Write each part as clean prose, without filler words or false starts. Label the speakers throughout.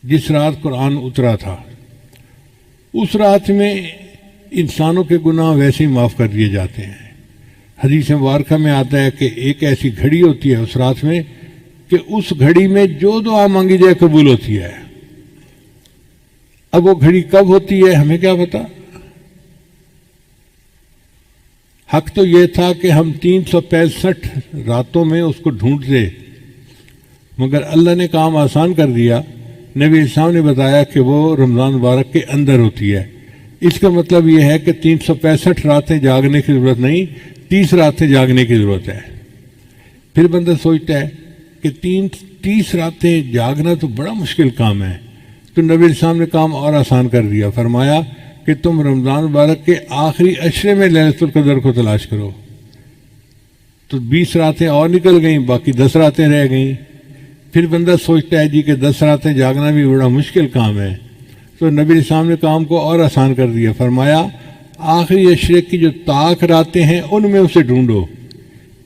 Speaker 1: جس رات قرآن اترا تھا، اس رات میں انسانوں کے گناہ ویسے ہی معاف کر دیے جاتے ہیں۔ حدیث مبارکہ میں آتا ہے کہ ایک ایسی گھڑی ہوتی ہے اس رات میں کہ اس گھڑی میں جو دعا مانگی جائے قبول ہوتی ہے۔ اب وہ گھڑی کب ہوتی ہے ہمیں کیا پتا؟ حق تو یہ تھا کہ ہم 365 راتوں میں اس کو ڈھونڈتے، مگر اللہ نے کام آسان کر دیا۔ نبی اسلام نے بتایا کہ وہ رمضان مبارک کے اندر ہوتی ہے۔ اس کا مطلب یہ ہے کہ 365 راتیں جاگنے کی ضرورت نہیں، 30 راتیں جاگنے کی ضرورت ہے۔ پھر بندہ سوچتا ہے کہ 30 راتیں جاگنا تو بڑا مشکل کام ہے، تو نبی اسلام نے کام اور آسان کر دیا۔ فرمایا کہ تم رمضان مبارک کے آخری عشرے میں لیلۃ القدر کو تلاش کرو۔ تو 20 راتیں اور نکل گئیں، باقی 10 راتیں رہ گئیں۔ پھر بندہ سوچتا ہے جی کہ 10 راتیں جاگنا بھی بڑا مشکل کام ہے، تو نبی اسلام نے کام کو اور آسان کر دیا۔ فرمایا آخری عشرے کی جو طاق راتیں ہیں ان میں اسے ڈھونڈو۔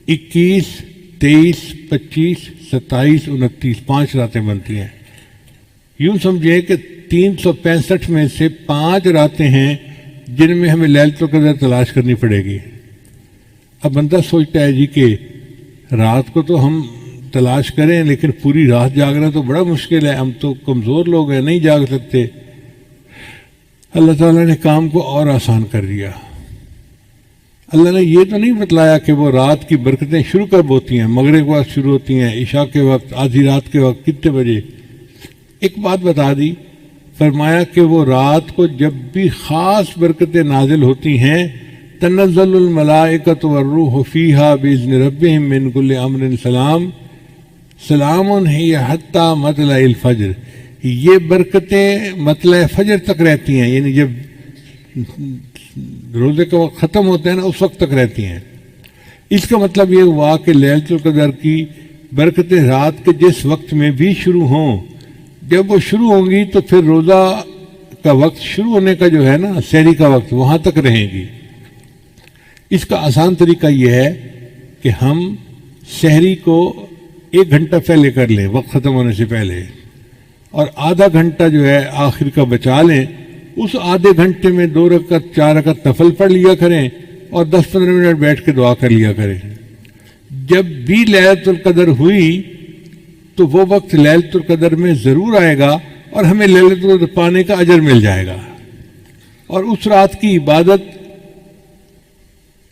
Speaker 1: 21، 23، 25، 27، 29، 5 راتیں بنتی ہیں۔ یوں سمجھیں کہ 365 میں سے 5 راتیں ہیں جن میں ہمیں لیلۃ القدر تلاش کرنی پڑے گی۔ اب بندہ سوچتا ہے جی کہ رات کو تو ہم تلاش کریں، لیکن پوری رات جاگنا تو بڑا مشکل ہے، ہم تو کمزور لوگ ہیں، نہیں جاگ سکتے۔ اللہ تعالیٰ نے کام کو اور آسان کر دیا۔ اللہ نے یہ تو نہیں بتلایا کہ وہ رات کی برکتیں شروع کب ہوتی ہیں، مغرب کے وقت شروع ہوتی ہیں، عشاء کے وقت، آدھی رات کے وقت، کتنے بجے۔ ایک بات بتا دی، فرمایا کہ وہ رات کو جب بھی خاص برکتیں نازل ہوتی ہیں، تنزل الملائکۃ والروح فیہا بإذن ربہم من کل امر سلام سلام ہی حتی مطلع الفجر۔ یہ برکتیں مطلع فجر تک رہتی ہیں، یعنی جب روزے کا وقت ختم ہوتا ہے نا اس وقت تک رہتی ہیں۔ اس کا مطلب یہ ہوا کہ لیلۃ القدر کی برکتیں رات کے جس وقت میں بھی شروع ہوں، جب وہ شروع ہوں گی تو پھر روزہ کا وقت شروع ہونے کا جو ہے نا، سحری کا وقت، وہاں تک رہیں گی۔ اس کا آسان طریقہ یہ ہے کہ ہم سحری کو 1 گھنٹہ پہلے کر لیں، وقت ختم ہونے سے پہلے، اور آدھا گھنٹہ جو ہے آخر کا بچا لیں۔ اس آدھے گھنٹے میں 2 رکعت 4 رکعت نفل پڑھ لیا کریں اور 10-15 منٹ بیٹھ کے دعا کر لیا کریں۔ جب بھی لیلۃ القدر ہوئی تو وہ وقت لیلۃ القدر میں ضرور آئے گا اور ہمیں لیلۃ القدر پانے کا اجر مل جائے گا۔ اور اس رات کی عبادت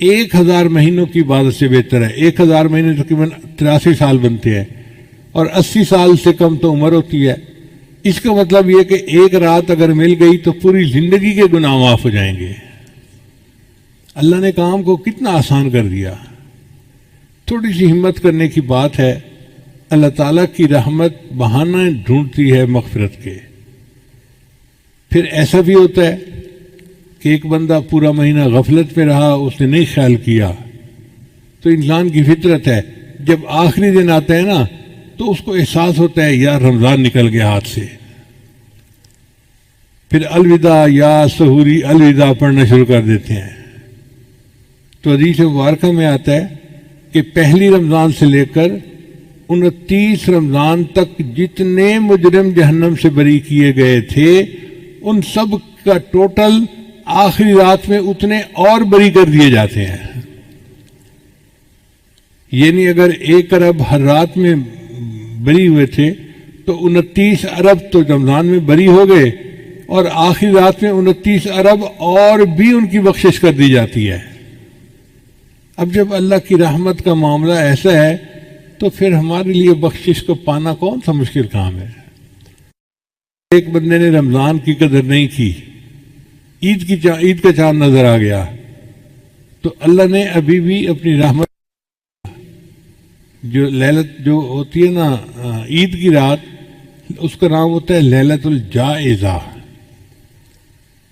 Speaker 1: 1000 مہینوں کی عبادت سے بہتر ہے۔ 1000 مہینے تقریباً 83 سال بنتے ہیں، اور 80 سال سے کم تو عمر ہوتی ہے۔ اس کا مطلب یہ کہ ایک رات اگر مل گئی تو پوری زندگی کے گناہ معاف ہو جائیں گے۔ اللہ نے کام کو کتنا آسان کر دیا۔ تھوڑی سی ہمت کرنے کی بات ہے، اللہ تعالیٰ کی رحمت بہانے ڈھونڈتی ہے مغفرت کے۔ پھر ایسا بھی ہوتا ہے کہ ایک بندہ پورا مہینہ غفلت میں رہا، اس نے نہیں خیال کیا، تو انسان کی فطرت ہے جب آخری دن آتا ہے نا تو اس کو احساس ہوتا ہے یار رمضان نکل گیا ہاتھ سے۔ پھر الوداع یا سحوری الوداع پڑھنا شروع کر دیتے ہیں۔ تو حدیث مبارکہ میں آتا ہے کہ پہلی رمضان سے لے کر 29 رمضان تک جتنے مجرم جہنم سے بری کیے گئے تھے ان سب کا ٹوٹل آخری رات میں اتنے اور بری کر دیے جاتے ہیں۔ یعنی اگر 1 ارب ہر رات میں بری ہوئے تھے تو 29 ارب تو رمضان میں بری ہو گئے، اور آخری رات میں 29 ارب اور بھی ان کی بخشش کر دی جاتی ہے۔ اب جب اللہ کی رحمت کا معاملہ ایسا ہے تو پھر ہمارے لیے بخشش کو پانا کون سا مشکل کام ہے۔ ایک بندے نے رمضان کی قدر نہیں کی، عید کا چاند نظر آ گیا، تو اللہ نے ابھی بھی اپنی رحمت، جو لیلت جو ہوتی ہے نا عید کی رات، اس کا نام ہوتا ہے لیلت الجائزہ۔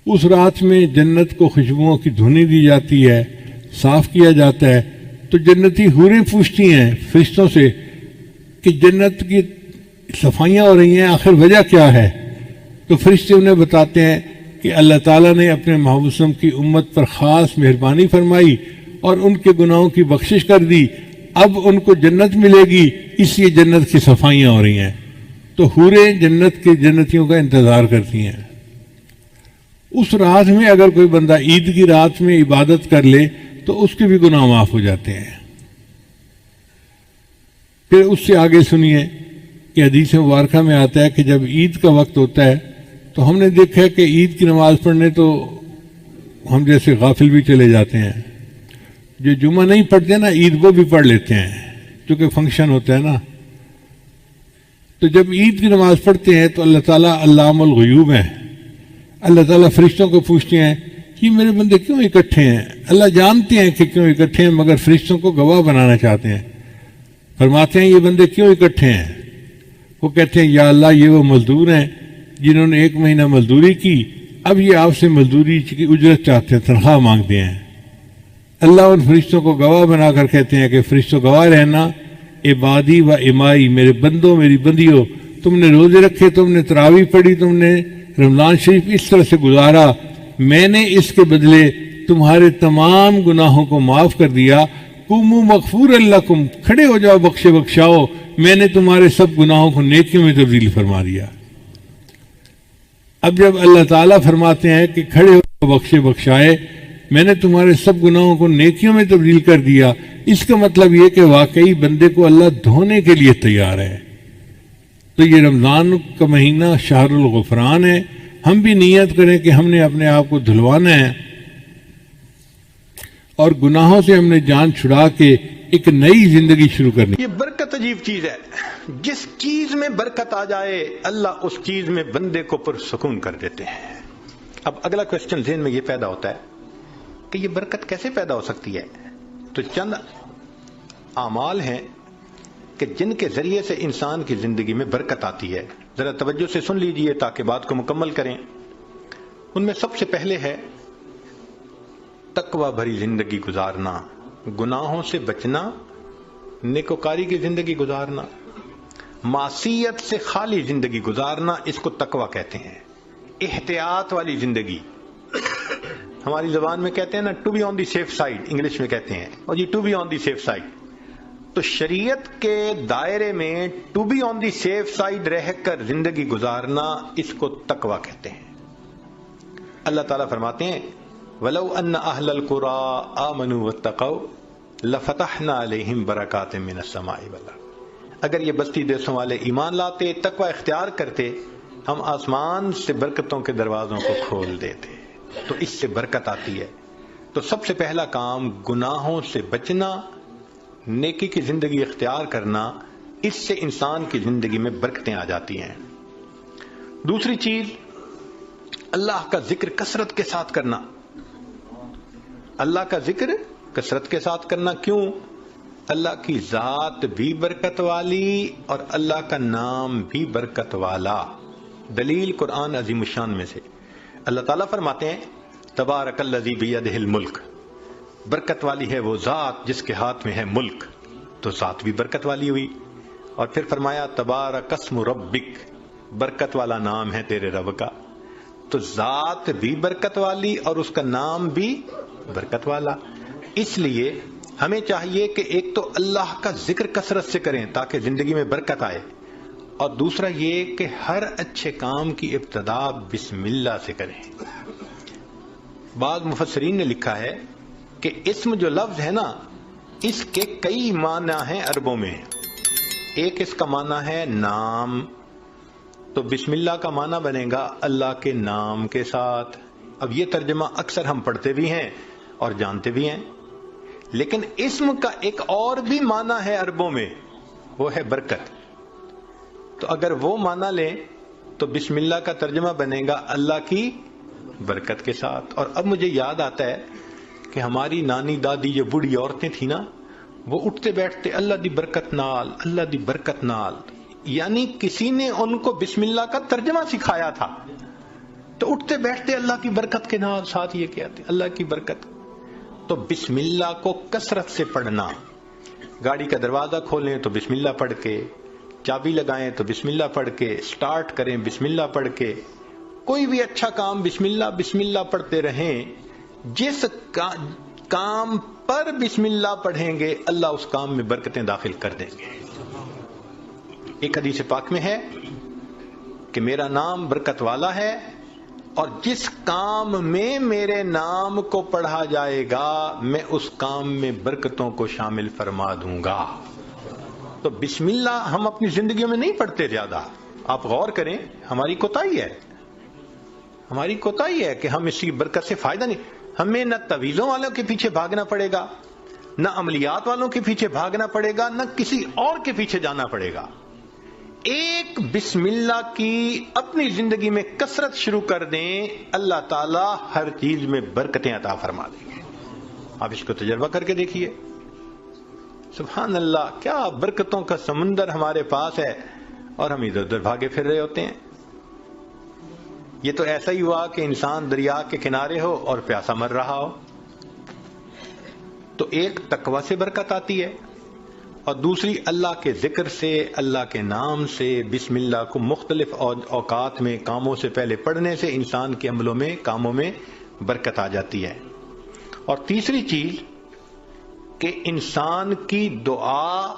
Speaker 1: اس رات میں جنت کو خوشبوؤں کی دھنی دی جاتی ہے، صاف کیا جاتا ہے، تو جنتی حوریں پوچھتی ہیں فرشتوں سے کہ جنت کی صفائیاں ہو رہی ہیں، آخر وجہ کیا ہے؟ تو فرشتے انہیں بتاتے ہیں کہ اللہ تعالیٰ نے اپنے محبوب وسلم کی امت پر خاص مہربانی فرمائی اور ان کے گناہوں کی بخشش کر دی، اب ان کو جنت ملے گی، اس لیے جنت کی صفائیاں ہو رہی ہیں۔ تو حوریں جنت کے جنتیوں کا انتظار کرتی ہیں۔ اس رات میں اگر کوئی بندہ عید کی رات میں عبادت کر لے تو اس کے بھی گناہ معاف ہو جاتے ہیں۔ پھر اس سے آگے سنیے کہ حدیث مبارکہ میں آتا ہے کہ جب عید کا وقت ہوتا ہے تو ہم نے دیکھا کہ عید کی نماز پڑھنے تو ہم جیسے غافل بھی چلے جاتے ہیں، جو جمعہ نہیں پڑھتے نا عید وہ بھی پڑھ لیتے ہیں کیونکہ فنکشن ہوتا ہے نا۔ تو جب عید کی نماز پڑھتے ہیں تو اللہ تعالیٰ علام الغیوب ہے، اللہ تعالیٰ فرشتوں کو پوچھتے ہیں کہ میرے بندے کیوں اکٹھے ہیں؟ اللہ جانتے ہیں کہ کیوں اکٹھے ہیں، مگر فرشتوں کو گواہ بنانا چاہتے ہیں۔ فرماتے ہیں یہ بندے کیوں اکٹھے ہیں؟ وہ کہتے ہیں یا اللہ یہ وہ مزدور ہیں جنہوں نے 1 مہینہ مزدوری کی، اب یہ آپ سے مزدوری کی اجرت چاہتے ہیں، تنخواہ مانگتے ہیں۔ اللہ ان فرشتوں کو گواہ بنا کر کہتے ہیں کہ فرشتوں گواہ رہنا، عبادی و امائی، میرے بندوں میری بندیوں، تم نے روزے رکھے، تم نے تراویح پڑھی، تم نے رمضان شریف اس طرح سے گزارا، میں نے اس کے بدلے تمہارے تمام گناہوں کو معاف کر دیا۔ قوموا مغفورا لکم، کھڑے ہو جاؤ بخشے بخشاؤ، میں نے تمہارے سب گناہوں کو نیکیوں میں تبدیل فرما دیا۔ اب جب اللہ تعالیٰ فرماتے ہیں کہ کھڑے ہو بخشے بخشائے، میں نے تمہارے سب گناہوں کو نیکیوں میں تبدیل کر دیا، اس کا مطلب یہ کہ واقعی بندے کو اللہ دھونے کے لیے تیار ہے۔ تو یہ رمضان کا مہینہ شہر الغفران ہے، ہم بھی نیت کریں کہ ہم نے اپنے آپ کو دھلوانا ہے اور گناہوں سے ہم نے جان چھڑا کے ایک نئی زندگی شروع کرنی۔
Speaker 2: یہ برکت عجیب چیز ہے، جس چیز میں برکت آ جائے اللہ اس چیز میں بندے کو پرسکون کر دیتے ہیں۔ اب اگلا کوشچن ذہن میں یہ پیدا ہوتا ہے کہ یہ برکت کیسے پیدا ہو سکتی ہے؟ تو چند اعمال ہیں کہ جن کے ذریعے سے انسان کی زندگی میں برکت آتی ہے، ذرا توجہ سے سن لیجئے تاکہ بات کو مکمل کریں۔ ان میں سب سے پہلے ہے تقوی بھری زندگی گزارنا، گناہوں سے بچنا، نیکوکاری کی زندگی گزارنا، معصیت سے خالی زندگی گزارنا، اس کو تقوی کہتے ہیں۔ احتیاط والی زندگی، ہماری زبان میں کہتے ہیں نا to be on the safe side, English میں کہتے ہیں، اور جی to be on the safe side. تو شریعت کے دائرے میں to be on the safe side رہ کر زندگی گزارنا، اس کو تقوی کہتے ہیں۔ اللہ تعالیٰ فرماتے ہیں وَلَوْ أَنَّ أَهْلَ الْقُرَىٰ آمَنُوا وَاتَّقَوْا لَفَتَحْنَا عَلَيْهِمْ بَرَكَاتٍ مِّنَ السَّمَاءِ وَالْأَرْضِ، اگر یہ بستی دیسوں والے ایمان لاتے، تقوی اختیار کرتے، ہم آسمان سے برکتوں کے دروازوں کو کھول دیتے، تو اس سے برکت آتی ہے۔ تو سب سے پہلا کام گناہوں سے بچنا، نیکی کی زندگی اختیار کرنا، اس سے انسان کی زندگی میں برکتیں آ جاتی ہیں۔ دوسری چیز اللہ کا ذکر کثرت کے ساتھ کرنا، اللہ کا ذکر کثرت کے ساتھ کرنا۔ کیوں؟ اللہ کی ذات بھی برکت والی اور اللہ کا نام بھی برکت والا۔ دلیل قرآن عظیم الشان میں سے اللہ تعالیٰ فرماتے ہیں تبارک الذی بیدہ الملک، برکت والی ہے وہ ذات جس کے ہاتھ میں ہے ملک، تو ذات بھی برکت والی ہوئی۔ اور پھر فرمایا تبارک اسم ربک، برکت والا نام ہے تیرے رب کا، تو ذات بھی برکت والی اور اس کا نام بھی برکت والا۔ اس لیے ہمیں چاہیے کہ ایک تو اللہ کا ذکر کثرت سے کریں تاکہ زندگی میں برکت آئے، اور دوسرا یہ کہ ہر اچھے کام کی ابتدا بسم اللہ سے کریں۔ بعض مفسرین نے لکھا ہے کہ اسم جو لفظ ہے نا، اس کے کئی معنی ہیں عربوں میں۔ ایک اس کا معنی ہے نام، تو بسم اللہ کا معنی بنے گا اللہ کے نام کے ساتھ۔ اب یہ ترجمہ اکثر ہم پڑھتے بھی ہیں اور جانتے بھی ہیں، لیکن اسم کا ایک اور بھی معنی ہے عربوں میں، وہ ہے برکت۔ تو اگر وہ معنی لیں تو بسم اللہ کا ترجمہ بنے گا اللہ کی برکت کے ساتھ۔ اور اب مجھے یاد آتا ہے کہ ہماری نانی دادی جو بوڑھی عورتیں تھیں نا، وہ اٹھتے بیٹھتے اللہ دی برکت نال، اللہ دی برکت نال، یعنی کسی نے ان کو بسم اللہ کا ترجمہ سکھایا تھا، تو اٹھتے بیٹھتے اللہ کی برکت کے نال، ساتھ یہ کہتے اللہ کی برکت۔ تو بسم اللہ کو کثرت سے پڑھنا، گاڑی کا دروازہ کھولیں تو بسم اللہ پڑھ کے، چابی لگائیں تو بسم اللہ پڑھ کے، سٹارٹ کریں بسم اللہ پڑھ کے، کوئی بھی اچھا کام بسم اللہ پڑھتے رہیں۔ جس کام پر بسم اللہ پڑھیں گے اللہ اس کام میں برکتیں داخل کر دیں گے۔ ایک حدیث پاک میں ہے کہ میرا نام برکت والا ہے، اور جس کام میں میرے نام کو پڑھا جائے گا میں اس کام میں برکتوں کو شامل فرما دوں گا۔ تو بسم اللہ ہم اپنی زندگیوں میں نہیں پڑھتے زیادہ۔ آپ غور کریں، ہماری کوتاہی ہے کہ ہم اس کی برکت سے فائدہ نہیں۔ ہمیں نہ تعویذوں والوں کے پیچھے بھاگنا پڑے گا، نہ عملیات والوں کے پیچھے بھاگنا پڑے گا، نہ کسی اور کے پیچھے جانا پڑے گا۔ ایک بسم اللہ کی اپنی زندگی میں کثرت شروع کر دیں، اللہ تعالی ہر چیز میں برکتیں عطا فرما دیں گے۔ آپ اس کو تجربہ کر کے دیکھیے، سبحان اللہ، کیا برکتوں کا سمندر ہمارے پاس ہے، اور ہم ادھر ادھر بھاگے پھر رہے ہوتے ہیں۔ یہ تو ایسا ہی ہوا کہ انسان دریا کے کنارے ہو اور پیاسا مر رہا ہو، تو ایک تقوی سے برکت آتی ہے، اور دوسری اللہ کے ذکر سے، اللہ کے نام سے، بسم اللہ کو مختلف اوقات میں کاموں سے پہلے پڑھنے سے انسان کے عملوں میں، کاموں میں برکت آ جاتی ہے۔ اور تیسری چیز کہ انسان کی دعا،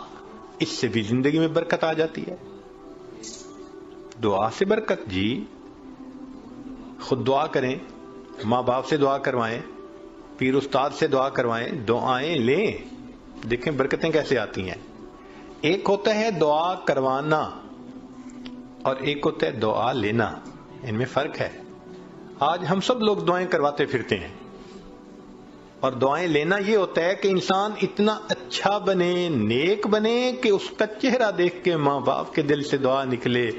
Speaker 2: اس سے بھی زندگی میں برکت آ جاتی ہے۔ دعا سے برکت، جی خود دعا کریں، ماں باپ سے دعا کروائیں، پیر استاد سے دعا کروائیں، دعائیں لیں، دیکھیں برکتیں کیسے آتی ہیں۔ ایک ہوتا ہے دعا کروانا اور ایک ہوتا ہے دعا لینا، ان میں فرق ہے۔ آج ہم سب لوگ دعائیں کرواتے پھرتے ہیں، اور دعائیں لینا یہ ہوتا ہے کہ انسان اتنا اچھا بنے، نیک بنے کہ اس کا چہرہ دیکھ کے ماں باپ کے دل سے دعا نکلے،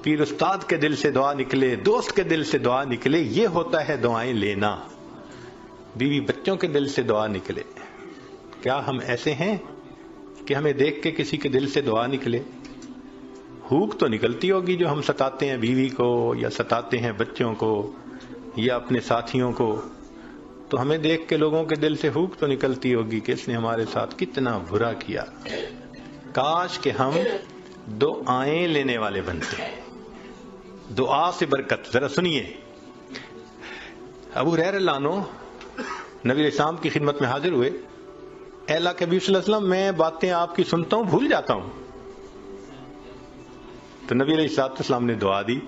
Speaker 2: پیر استاد کے دل سے دعا نکلے، دوست کے دل سے دعا نکلے، یہ ہوتا ہے دعائیں لینا۔ بیوی بچوں کے دل سے دعا نکلے، کیا ہم ایسے ہیں کہ ہمیں دیکھ کے کسی کے دل سے دعا نکلے؟ ہوک تو نکلتی ہوگی جو ہم ستاتے ہیں بیوی کو، یا ستاتے ہیں بچوں کو، یا اپنے ساتھیوں کو، تو ہمیں دیکھ کے لوگوں کے دل سے ہوک تو نکلتی ہوگی کہ اس نے ہمارے ساتھ کتنا برا کیا۔ کاش کہ ہم دعائیں لینے والے بنتے ہیں۔ دعا سے برکت، ذرا سنیے، ابو ہریرہ رضی اللہ عنہ نبی علیہ السلام کی خدمت میں حاضر ہوئے۔ اے اللہ کے حبیب صلی اللہ علیہ وسلم، میں باتیں آپ کی سنتا ہوں بھول جاتا ہوں۔ تو نبی علیہ السلام نے دعا دی،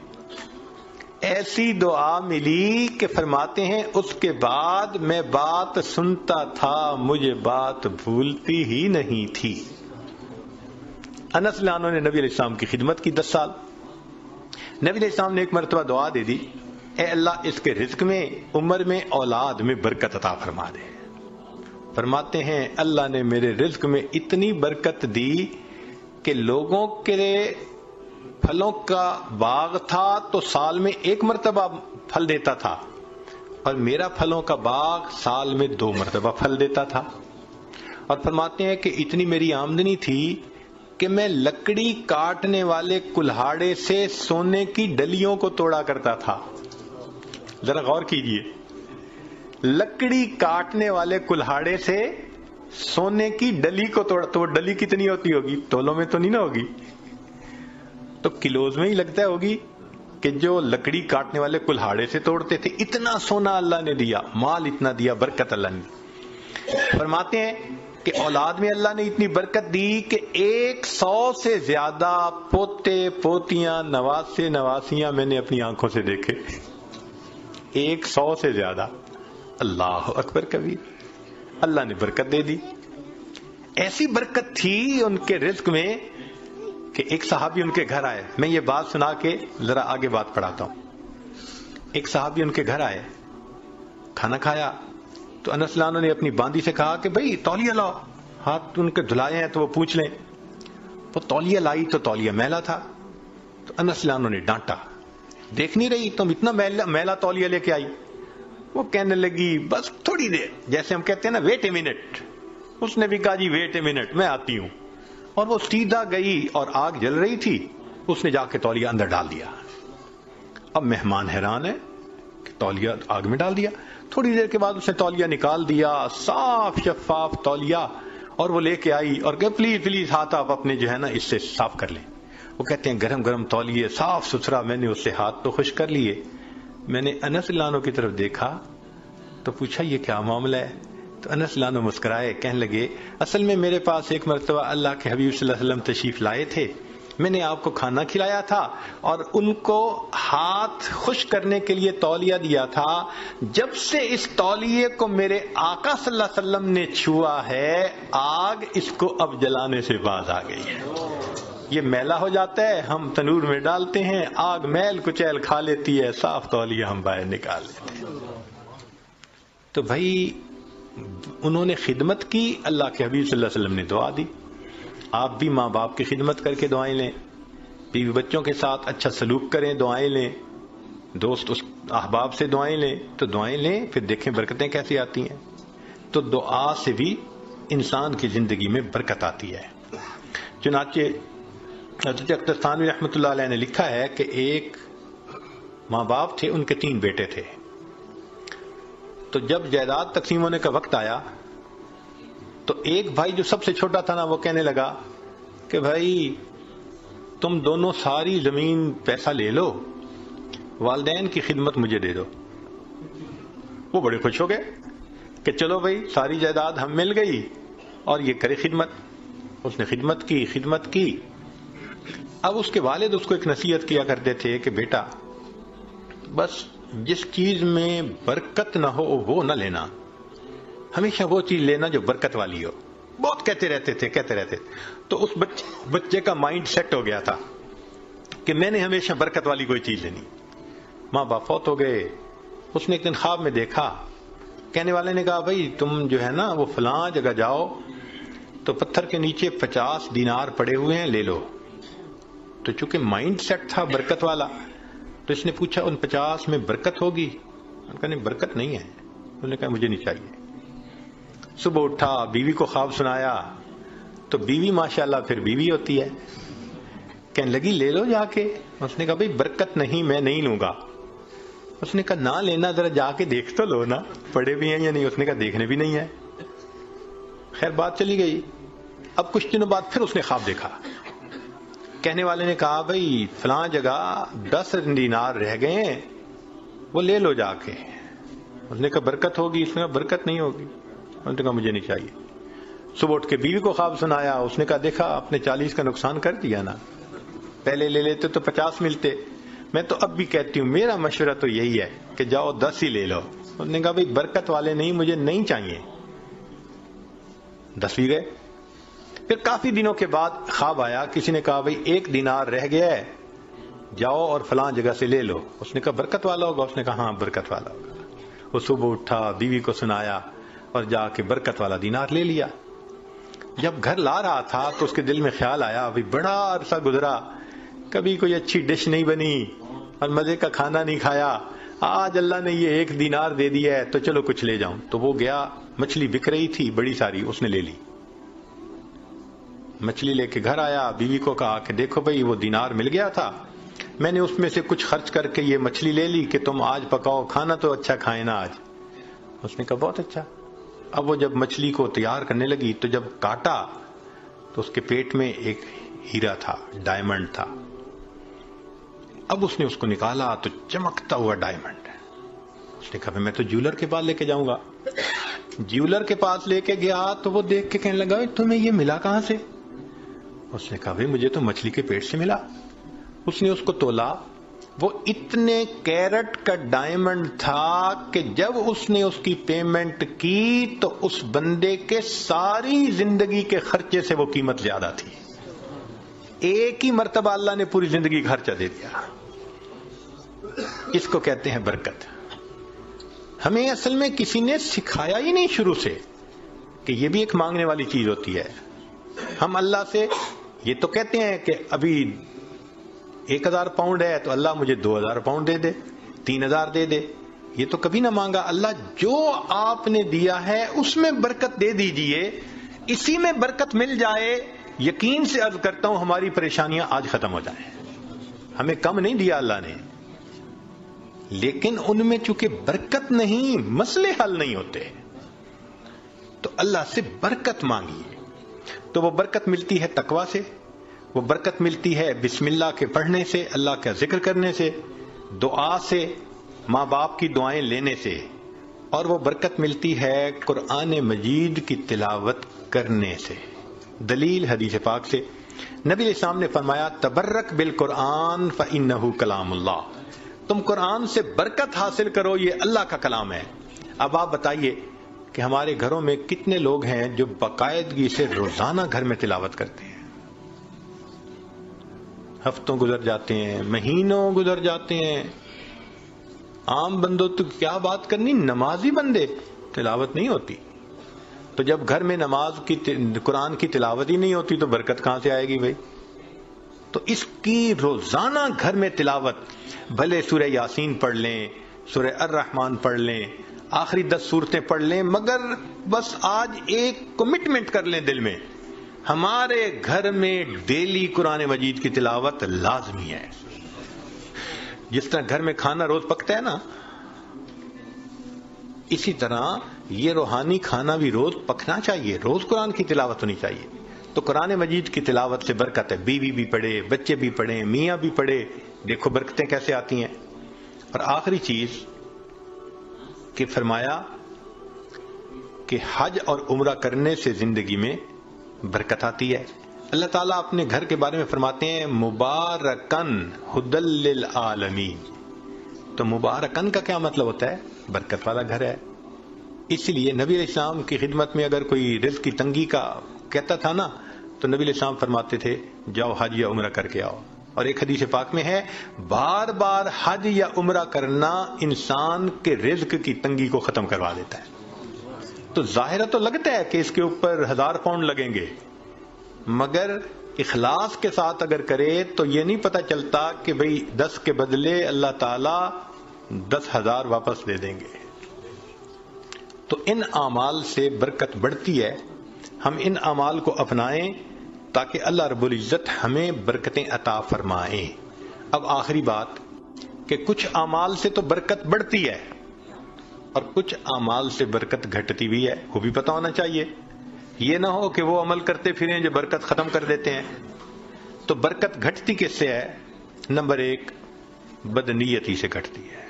Speaker 2: ایسی دعا ملی کہ فرماتے ہیں اس کے بعد میں بات سنتا تھا، مجھے بات بھولتی ہی نہیں تھی۔ انس رضی اللہ عنہ نے نبی علیہ السلام کی خدمت کی 10 سال۔ نبی علیہ السلام نے ایک مرتبہ دعا دے دی، اے اللہ اس کے رزق میں، عمر میں، اولاد میں برکت عطا فرما دے۔ فرماتے ہیں اللہ نے میرے رزق میں اتنی برکت دی کہ لوگوں کے پھلوں کا باغ تھا تو سال میں 1 مرتبہ پھل دیتا تھا، اور میرا پھلوں کا باغ سال میں 2 مرتبہ پھل دیتا تھا۔ اور فرماتے ہیں کہ اتنی میری آمدنی تھی کہ میں لکڑی کاٹنے والے کلہاڑے سے سونے کی ڈلیوں کو توڑا کرتا تھا۔ ذرا غور کیجئے، لکڑی کاٹنے والے کلہاڑے سے سونے کی ڈلی کو توڑا، تو وہ ڈلی کتنی ہوتی ہوگی؟ تولوں میں تو نہیں نہ ہوگی، تو کلوز میں ہی لگتا ہوگی کہ جو لکڑی کاٹنے والے کلہاڑے سے توڑتے تھے۔ اتنا سونا اللہ نے دیا، مال اتنا دیا، برکت اللہ نے۔ فرماتے ہیں کہ اولاد میں اللہ نے اتنی برکت دی کہ 100 سے زیادہ پوتے پوتیاں، نواسے نواسیاں میں نے اپنی آنکھوں سے دیکھے۔ 100 سے زیادہ، اللہ اکبر کبیر، اللہ نے برکت دے دی۔ ایسی برکت تھی ان کے رزق میں کہ ایک صحابی ان کے گھر آئے۔ میں یہ بات سنا کے ذرا آگے بات پڑھاتا ہوں۔ ایک صحابی ان کے گھر آئے، کھانا کھایا تو انس رضی اللہ عنہ نے اپنی باندی سے کہا کہ بھئی تولیہ لاؤ، ہاتھ ان کے دھلائے ہیں تو وہ پوچھ لیں۔ وہ تولیہ لائی تو تولیہ میلا تھا، تو انس رضی اللہ عنہ نے ڈانٹا، دیکھ نہیں رہی تم اتنا میلا تولیہ لے کے آئی؟ وہ کہنے لگی بس تھوڑی دیر، جیسے ہم کہتے ہیں نا ویٹ اے منٹ۔ اس نے بھی کہا جی ویٹ اے منٹ، میں آتی ہوں۔ اور وہ سیدھا گئی اور آگ جل رہی تھی، اس نے جا کے تولیہ اندر ڈال دیا۔ اب مہمان حیران ہے کہ تولیہ آگ میں ڈال دیا۔ تھوڑی دیر کے بعد اس نے تولیہ نکال دیا، صاف شفاف تولیہ، اور وہ لے کے آئی اور کہ پلیز پلیز ہاتھ آپ اپنے جو ہے نا اس سے صاف کر لیں۔ وہ کہتے ہیں گرم گرم تولیے، صاف ستھرا، میں نے اس سے ہاتھ تو خشک کر لیے۔ میں نے انس رضی اللہ عنہ کی طرف دیکھا تو پوچھا یہ کیا معاملہ ہے؟ تو انس رضی اللہ عنہ مسکرائے، کہنے لگے اصل میں میرے پاس ایک مرتبہ اللہ کے حبیب صلی اللہ علیہ وسلم تشریف لائے تھے، میں نے آپ کو کھانا کھلایا تھا اور ان کو ہاتھ خشک کرنے کے لیے تولیہ دیا تھا. جب سے اس تولیے کو میرے آقا صلی اللہ علیہ وسلم نے چھوا ہے, آگ اس کو اب جلانے سے باز آ گئی ہے. یہ میلا ہو جاتا ہے, ہم تنور میں ڈالتے ہیں, آگ میل کچیل کھا لیتی ہے, صاف تولیہ ہم باہر نکال لیتے ہیں. تو بھائی انہوں نے خدمت کی, اللہ کے حبیب صلی اللہ علیہ وسلم نے دعا دی. آپ بھی ماں باپ کی خدمت کر کے دعائیں لیں, بیوی بچوں کے ساتھ اچھا سلوک کریں, دعائیں لیں, دوست احباب سے دعائیں لیں, تو دعائیں لیں, پھر دیکھیں برکتیں کیسی آتی ہیں. تو دعا سے بھی انسان کی زندگی میں برکت آتی ہے. چنانچہ حضرت اختر ثانوی رحمۃ اللہ علیہ نے لکھا ہے کہ ایک ماں باپ تھے, ان کے 3 بیٹے تھے. تو جب جائیداد تقسیم ہونے کا وقت آیا تو ایک بھائی جو سب سے چھوٹا تھا نا, وہ کہنے لگا کہ بھائی تم دونوں ساری زمین پیسہ لے لو, والدین کی خدمت مجھے دے دو. وہ بڑے خوش ہو گئے کہ چلو بھائی ساری جائیداد ہم مل گئی اور یہ کرے خدمت. اس نے خدمت کی. اب اس کے والد اس کو ایک نصیحت کیا کرتے تھے کہ بیٹا بس جس چیز میں برکت نہ ہو وہ نہ لینا, ہمیشہ وہ چیز لینا جو برکت والی ہو. بہت کہتے رہتے تھے. تو اس بچے کا مائنڈ سیٹ ہو گیا تھا کہ میں نے ہمیشہ برکت والی کوئی چیز لینی. ماں باپ فوت ہو گئے. اس نے ایک دن خواب میں دیکھا, کہنے والے نے کہا بھائی تم جو ہے نا وہ فلاں جگہ جاؤ تو پتھر کے نیچے 50 دینار پڑے ہوئے ہیں, لے لو. تو چونکہ مائنڈ سیٹ تھا برکت والا, تو اس نے پوچھا ان 50 میں برکت ہوگی؟ انہوں نے کہا نہیں برکت نہیں ہے. انہوں نے کہا مجھے نہیں چاہیے. صبح اٹھا, بیوی کو خواب سنایا, تو بیوی ماشاءاللہ پھر بیوی ہوتی ہے, کہنے لگی لے لو جا کے. اس نے کہا بھائی برکت نہیں, میں نہیں لوں گا. اس نے کہا نہ لینا, ذرا جا کے دیکھ تو لو نا پڑے بھی ہیں یا نہیں. اس نے کہا دیکھنے بھی نہیں ہے. خیر بات چلی گئی. اب کچھ دنوں بعد پھر اس نے خواب دیکھا. کہنے والے نے کہا بھائی فلاں جگہ 10 دینار رہ گئے ہیں, وہ لے لو جا کے. اس نے کہا برکت ہوگی؟ اس نے کہا برکت نہیں ہوگی. اس نے کہا مجھے نہیں چاہیے. صبح اٹھ کے بیوی کو خواب سنایا. اس نے کہا دیکھا آپ نے 40 کا نقصان کر دیا نا, پہلے لے لیتے تو 50 ملتے. میں تو اب بھی کہتی ہوں میرا مشورہ تو یہی ہے کہ جاؤ 10 ہی لے لو. اس نے کہا بھائی برکت والے نہیں, مجھے نہیں چاہیے. 10 بھی گئے. پھر کافی دنوں کے بعد خواب آیا, کسی نے کہا بھائی 1 دینار رہ گیا ہے, جاؤ اور فلاں جگہ سے لے لو. اس نے کہا برکت والا ہوگا؟ اس نے کہا ہاں برکت والا ہوگا. وہ صبح اٹھا, بیوی کو سنایا اور جا کے برکت والا دینار لے لیا. جب گھر لا رہا تھا تو اس کے دل میں خیال آیا بھائی بڑا عرصہ گزرا, کبھی کوئی اچھی ڈش نہیں بنی اور مزے کا کھانا نہیں کھایا, آج اللہ نے یہ 1 دینار دے دیا ہے تو چلو کچھ لے جاؤں. تو وہ گیا, مچھلی بک رہی تھی بڑی ساری, اس نے لے لی. مچھلی لے کے گھر آیا, بیوی کو کہا کہ دیکھو بھائی وہ دینار مل گیا تھا, میں نے اس میں سے کچھ خرچ کر کے یہ مچھلی لے لی کہ تم آج پکاؤ, کھانا تو اچھا کھائیں نا آج. اس نے کہا بہت اچھا. اب وہ جب مچھلی کو تیار کرنے لگی تو جب کاٹا تو اس کے پیٹ میں ایک ہیرا تھا, ڈائمنڈ تھا. اب اس نے اس کو نکالا تو چمکتا ہوا ڈائمنڈ. اس نے کہا میں تو جیولر کے پاس لے کے جاؤں گا. جیولر کے پاس لے کے گیا تو وہ دیکھ کے کہنے لگا تمہیں یہ ملا کہاں سے؟ اس نے کہا بھائی مجھے تو مچھلی کے پیٹ سے ملا. اس نے اس کو تولا, وہ اتنے کیرٹ کا ڈائمنڈ تھا کہ جب اس نے اس کی پیمنٹ کی تو اس بندے کے ساری زندگی کے خرچے سے وہ قیمت زیادہ تھی. ایک ہی مرتبہ اللہ نے پوری زندگی کا خرچہ دے دیا. اس کو کہتے ہیں برکت. ہمیں اصل میں کسی نے سکھایا ہی نہیں شروع سے کہ یہ بھی ایک مانگنے والی چیز ہوتی ہے. ہم اللہ سے یہ تو کہتے ہیں کہ ابھی 1000 پاؤنڈ ہے تو اللہ مجھے 2000 پاؤنڈ دے دے, 3000 دے دے. یہ تو کبھی نہ مانگا. اللہ جو آپ نے دیا ہے اس میں برکت دے دیجئے, اسی میں برکت مل جائے. یقین سے عرض کرتا ہوں ہماری پریشانیاں آج ختم ہو جائیں. ہمیں کم نہیں دیا اللہ نے, لیکن ان میں چونکہ برکت نہیں, مسئلے حل نہیں ہوتے, تو اللہ سے برکت مانگیے. تو وہ برکت ملتی ہے تقوی سے, وہ برکت ملتی ہے بسم اللہ کے پڑھنے سے, اللہ کا ذکر کرنے سے, دعا سے, ماں باپ کی دعائیں لینے سے, اور وہ برکت ملتی ہے قرآن مجید کی تلاوت کرنے سے. دلیل حدیث پاک سے نبی علیہ السلام نے فرمایا تبرک بالقرآن فإنہ کلام اللہ، تم قرآن سے برکت حاصل کرو، یہ اللہ کا کلام ہے۔ اب آپ بتائیے کہ ہمارے گھروں میں کتنے لوگ ہیں جو باقاعدگی سے روزانہ گھر میں تلاوت کرتے ہیں؟ ہفتوں گزر جاتے ہیں، مہینوں گزر جاتے ہیں، عام بندوں تو کیا بات کرنی، نمازی بندے تلاوت نہیں ہوتی۔ تو جب گھر میں نماز کی قرآن کی تلاوت ہی نہیں ہوتی تو برکت کہاں سے آئے گی بھائی؟ تو اس کی روزانہ گھر میں تلاوت، بھلے سورہ یاسین پڑھ لیں، سورہ الرحمن پڑھ لیں، آخری 10 سورتیں پڑھ لیں، مگر بس آج ایک کمٹمنٹ کر لیں دل میں، ہمارے گھر میں ڈیلی قرآن مجید کی تلاوت لازمی ہے۔ جس طرح گھر میں کھانا روز پکتا ہے نا، اسی طرح یہ روحانی کھانا بھی روز پکنا چاہیے، روز قرآن کی تلاوت ہونی چاہیے۔ تو قرآن مجید کی تلاوت سے برکت ہے، بیوی بھی پڑھے، بچے بھی پڑھیں، میاں بھی پڑھے، دیکھو برکتیں کیسے آتی ہیں۔ اور آخری چیز کہ فرمایا کہ حج اور عمرہ کرنے سے زندگی میں برکت آتی ہے۔ اللہ تعالیٰ اپنے گھر کے بارے میں فرماتے ہیں مبارکن ھدی للعالمین۔ تو مبارکن کا کیا مطلب ہوتا ہے؟ برکت والا گھر ہے۔ اس لیے نبی علیہ السلام کی خدمت میں اگر کوئی رزق کی تنگی کا کہتا تھا نا، تو نبی علیہ السلام فرماتے تھے جاؤ حج یا عمرہ کر کے آؤ۔ اور ایک حدیث پاک میں ہے بار بار حج یا عمرہ کرنا انسان کے رزق کی تنگی کو ختم کروا دیتا ہے۔ تو ظاہرہ تو لگتا ہے کہ اس کے اوپر 1000 پاؤنڈ لگیں گے، مگر اخلاص کے ساتھ اگر کرے تو یہ نہیں پتہ چلتا کہ بھئی 10 کے بدلے اللہ تعالیٰ 10,000 واپس دے دیں گے۔ تو ان اعمال سے برکت بڑھتی ہے، ہم ان اعمال کو اپنائیں تاکہ اللہ رب العزت ہمیں برکتیں عطا فرمائیں۔ اب آخری بات کہ کچھ اعمال سے تو برکت بڑھتی ہے اور کچھ اعمال سے برکت گھٹتی بھی ہے، وہ بھی پتہ ہونا چاہیے۔ یہ نہ ہو کہ وہ عمل کرتے پھریں جو برکت ختم کر دیتے ہیں۔ تو برکت گھٹتی کس سے ہے؟ نمبر 1 بدنیتی سے گھٹتی ہے۔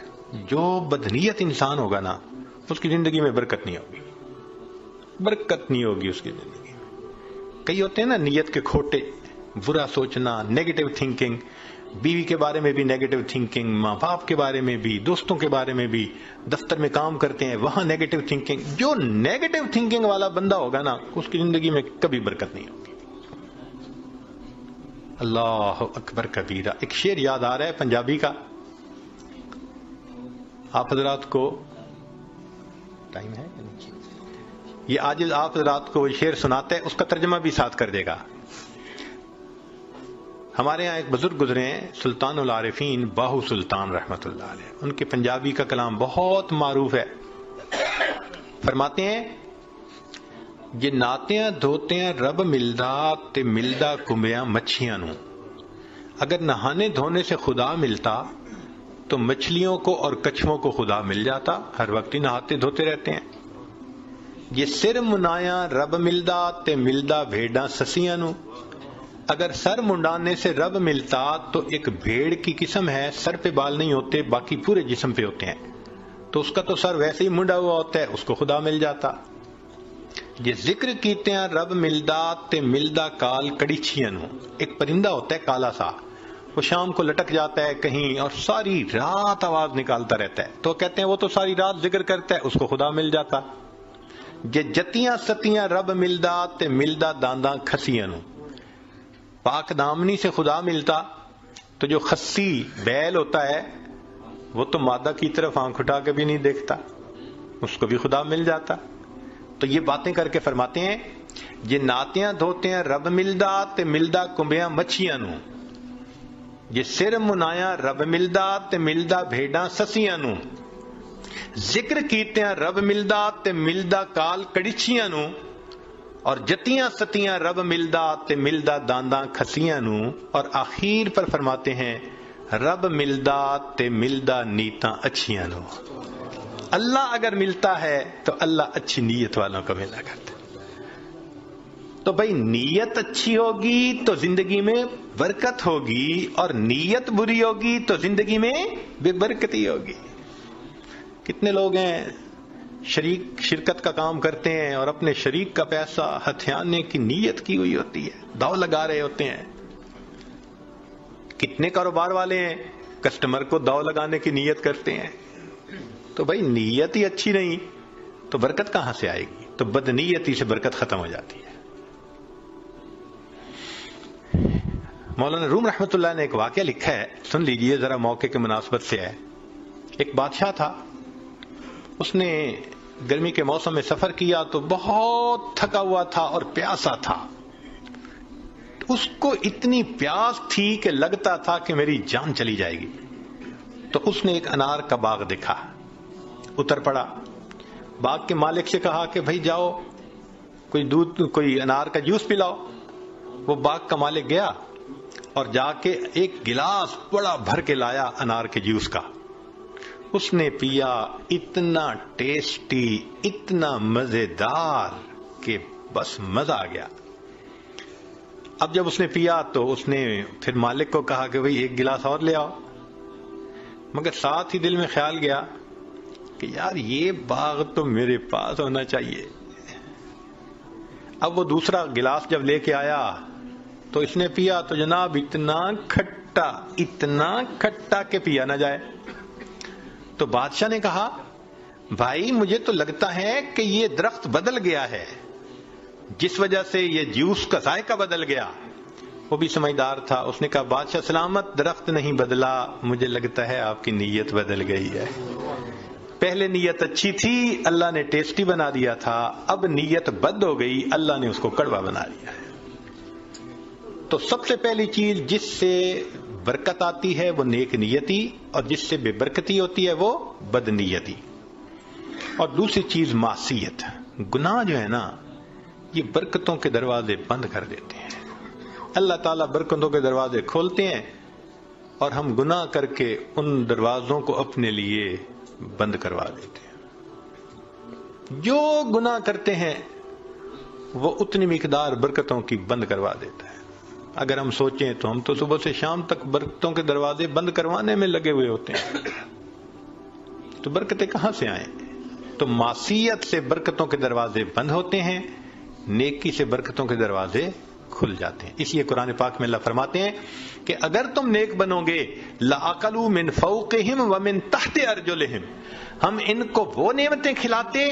Speaker 2: جو بدنیت انسان ہوگا نا، اس کی زندگی میں برکت نہیں ہوگی، برکت نہیں ہوگی اس کی زندگی میں۔ کئی ہوتے ہیں نا نیت کے کھوٹے، برا سوچنا، نیگیٹو تھنکنگ، بیوی کے بارے میں بھی نیگیٹو تھنکنگ، ماں باپ کے بارے میں بھی، دوستوں کے بارے میں بھی، دفتر میں کام کرتے ہیں وہاں نیگیٹو تھنکنگ۔ جو نیگیٹو تھنکنگ والا بندہ ہوگا نا، اس کی زندگی میں کبھی برکت نہیں ہوگی۔ اللہ اکبر کبیرہ۔ ایک شعر یاد آ رہا ہے پنجابی کا، آپ حضرات کو ٹائم ہے، یہ عاجز آپ حضرات کو شعر سناتے ہیں، اس کا ترجمہ بھی ساتھ کر دے گا۔ ہمارے یہاں ایک بزرگ گزرے ہیں سلطان العارفین باہو سلطان رحمت اللہ علیہ، ان کے پنجابی کا کلام بہت معروف ہے۔ فرماتے ہیں جے ناتیاں دھوتیاں رب ملدا تے ملدا کمبیاں مچھیاں نو، اگر نہانے دھونے سے خدا ملتا تو مچھلیوں کو اور کچھووں کو خدا مل جاتا، ہر وقت ہی نہاتے دھوتے رہتے ہیں۔ یہ سر منایا رب ملدا تے ملدا بھیڑاں سسیاں نو، اگر سر منڈانے سے رب ملتا تو ایک بھیڑ کی قسم ہے، سر پہ بال نہیں ہوتے، باقی پورے جسم پہ ہوتے ہیں، تو اس کا تو سر ویسے ہی منڈا ہوا ہوتا ہے، اس کو خدا مل جاتا۔ یہ ذکر کیتے ہیں رب ملدا تے ملدا کال کڑیچھیاں نو، ایک پرندہ ہوتا ہے کالا سا، وہ شام کو لٹک جاتا ہے کہیں اور ساری رات آواز نکالتا رہتا ہے، تو کہتے ہیں وہ تو ساری رات ذکر کرتا ہے، اس کو خدا مل جاتا۔ یہ جتیاں ستیاں رب ملدا تے ملدا دانداں کھسیاں نو، پاک دامنی سے خدا ملتا تو جو خسی بیل ہوتا ہے وہ تو مادہ کی طرف آنکھ اٹھا کے بھی نہیں دیکھتا، اس کو بھی خدا مل جاتا۔ تو یہ باتیں کر کے فرماتے ہیں یہ ناتیاں دھوتے ہیں رب ملدا تے ملدا کمبیاں مچھیاں نو، یہ سر منایا رب ملدا تے ملدا بھیڑاں سسیاں نو، ذکر کیتے ہیں رب ملدا تے ملدا کال کڑیچیاں نو، اور جتیاں ستیاں رب ملدا تے ملدا دانداں کھسیاں نو، اور آخر پر فرماتے ہیں رب ملدا تے ملدا نیتاں اچھیاں نو۔ اللہ اگر ملتا ہے تو اللہ اچھی نیت والوں کو ملا کرتا ہے۔ تو بھائی نیت اچھی ہوگی تو زندگی میں برکت ہوگی، اور نیت بری ہوگی تو زندگی میں بے برکتی ہوگی۔ کتنے لوگ ہیں شرکت کا کام کرتے ہیں اور اپنے شریک کا پیسہ ہتھیانے کی نیت کی ہوئی ہوتی ہے، داؤ لگا رہے ہوتے ہیں. کتنے کاروبار والے ہیں کسٹمر کو داؤ لگانے کی نیت کرتے ہیں. تو بھائی نیت ہی اچھی نہیں تو برکت کہاں سے آئے گی؟ تو بدنیتی سے برکت ختم ہو جاتی ہے. مولانا روم رحمۃ اللہ نے ایک واقعہ لکھا ہے، سن لیجئے ذرا، موقع کے مناسبت سے ہے. ایک بادشاہ تھا، اس نے گرمی کے موسم میں سفر کیا تو بہت تھکا ہوا تھا اور پیاسا تھا. اس کو اتنی پیاس تھی کہ لگتا تھا کہ میری جان چلی جائے گی. تو اس نے ایک انار کا باغ دیکھا، اتر پڑا. باغ کے مالک سے کہا کہ بھائی جاؤ کوئی انار کا جوس پلاؤ. وہ باغ کا مالک گیا اور جا کے ایک گلاس بڑا بھر کے لایا انار کے جوس کا. اس نے پیا، اتنا ٹیسٹی، اتنا مزیدار کہ بس مزہ آ گیا. اب جب اس نے پیا تو اس نے پھر مالک کو کہا کہ بھئی ایک گلاس اور لے آؤ. مگر ساتھ ہی دل میں خیال گیا کہ یار یہ باغ تو میرے پاس ہونا چاہیے. اب وہ دوسرا گلاس جب لے کے آیا تو اس نے پیا تو جناب اتنا کھٹا کہ پیا نہ جائے. تو بادشاہ نے کہا بھائی مجھے تو لگتا ہے کہ یہ درخت بدل گیا ہے، جس وجہ سے یہ جوس کا ذائقہ بدل گیا. وہ بھی سمجھدار تھا، اس نے کہا بادشاہ سلامت، درخت نہیں بدلا، مجھے لگتا ہے آپ کی نیت بدل گئی ہے. پہلے نیت اچھی تھی، اللہ نے ٹیسٹی بنا دیا تھا، اب نیت بد ہو گئی، اللہ نے اس کو کڑوا بنا دیا ہے. تو سب سے پہلی چیز جس سے برکت آتی ہے وہ نیک نیتی، اور جس سے بے برکتی ہوتی ہے وہ بد نیتی. اور دوسری چیز معصیت، گناہ جو ہے نا یہ برکتوں کے دروازے بند کر دیتے ہیں. اللہ تعالیٰ برکتوں کے دروازے کھولتے ہیں اور ہم گناہ کر کے ان دروازوں کو اپنے لیے بند کروا دیتے ہیں. جو گناہ کرتے ہیں وہ اتنی مقدار برکتوں کی بند کروا دیتا ہے. اگر ہم سوچیں تو ہم تو صبح سے شام تک برکتوں کے دروازے بند کروانے میں لگے ہوئے ہوتے ہیں، تو برکتیں کہاں سے آئیں؟ تو معصیت سے برکتوں کے دروازے بند ہوتے ہیں، نیکی سے برکتوں کے دروازے کھل جاتے ہیں. اس لیے قرآن پاک میں اللہ فرماتے ہیں کہ اگر تم نیک بنو گے لَأَكَلُوا مِن فَوْقِهِمْ وَمِن تَحْتِ أَرْجُلِهِمْ، ہم ان کو وہ نعمتیں کھلاتے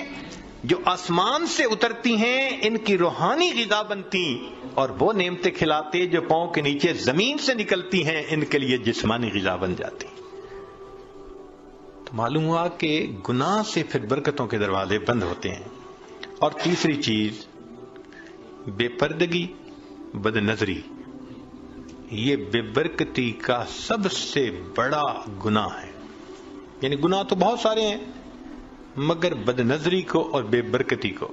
Speaker 2: جو آسمان سے اترتی ہیں، ان کی روحانی غذا بنتی، اور وہ نعمتیں کھلاتے جو پاؤں کے نیچے زمین سے نکلتی ہیں، ان کے لیے جسمانی غذا بن جاتی. تو معلوم ہوا کہ گناہ سے پھر برکتوں کے دروازے بند ہوتے ہیں. اور تیسری چیز بے پردگی، بد نظری، یہ بے برکتی کا سب سے بڑا گناہ ہے. یعنی گناہ تو بہت سارے ہیں مگر بد نظری کو اور بے برکتی کو،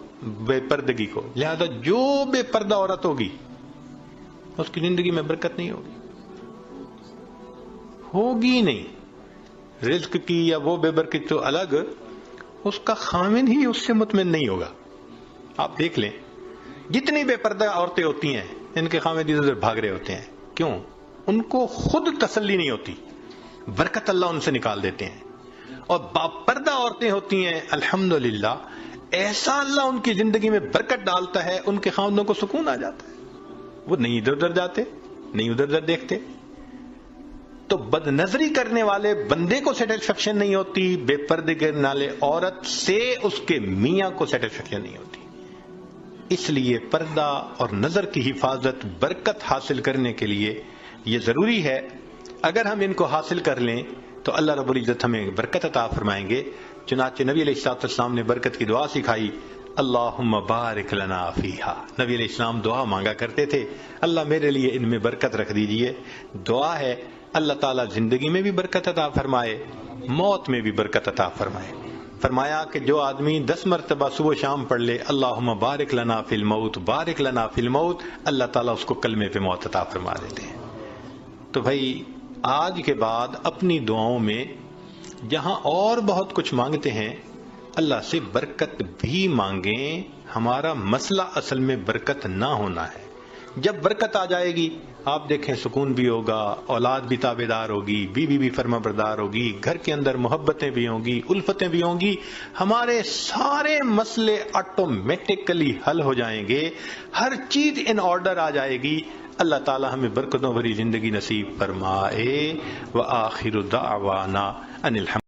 Speaker 2: بے پردگی کو، لہذا جو بے پردہ عورت ہوگی اس کی زندگی میں برکت نہیں ہوگی نہیں. رزق کی یا وہ بے برکت تو الگ، اس کا خامن ہی اس سے مطمئن نہیں ہوگا. آپ دیکھ لیں جتنی بے پردہ عورتیں ہوتی ہیں ان کے خامن ادھر ادھر بھاگ رہے ہوتے ہیں. کیوں؟ ان کو خود تسلی نہیں ہوتی، برکت اللہ ان سے نکال دیتے ہیں. اور باپردہ عورتیں ہوتی ہیں الحمدللہ ایسا اللہ ان کی زندگی میں برکت ڈالتا ہے، ان کے خاوندوں کو سکون آ جاتا ہے، وہ نہیں ادھر ادھر جاتے، نہیں ادھر ادھر دیکھتے. تو بد نظری کرنے والے بندے کو سیٹسفیکشن نہیں ہوتی، بے پردے کرنے والے عورت سے اس کے میاں کو سیٹسفیکشن نہیں ہوتی. اس لیے پردہ اور نظر کی حفاظت برکت حاصل کرنے کے لیے یہ ضروری ہے. اگر ہم ان کو حاصل کر لیں تو اللہ رب العزت ہمیں برکت عطا فرمائیں گے. چنانچہ نبی علیہ السلام نے برکت کی دعا سکھائی، اللہم بارک لنا فیہا. نبی علیہ السلام دعا مانگا کرتے تھے، اللہ میرے لیے ان میں برکت رکھ دیجئے. دعا ہے اللہ تعالیٰ زندگی میں بھی برکت عطا فرمائے، موت میں بھی برکت عطا فرمائے. فرمایا کہ جو آدمی 10 مرتبہ صبح شام پڑھ لے اللہم بارک لنا فی الموت، بارک لنا فی الموت، اللہ تعالیٰ اس کو کلمے پہ موت عطا فرما دیتے ہیں. تو بھائی آج کے بعد اپنی دعاؤں میں جہاں اور بہت کچھ مانگتے ہیں اللہ سے برکت بھی مانگیں. ہمارا مسئلہ اصل میں برکت نہ ہونا ہے، جب برکت آ جائے گی آپ دیکھیں سکون بھی ہوگا، اولاد بھی تابع دار ہوگی، بیوی بھی فرما بردار ہوگی، گھر کے اندر محبتیں بھی ہوں گی، الفتیں بھی ہوں گی، ہمارے سارے مسئلے آٹومیٹکلی حل ہو جائیں گے، ہر چیز ان آرڈر آ جائے گی۔ اللہ تعالی ہمیں برکتوں بھری زندگی نصیب فرمائے۔ وآخر دعوانا ان الحمد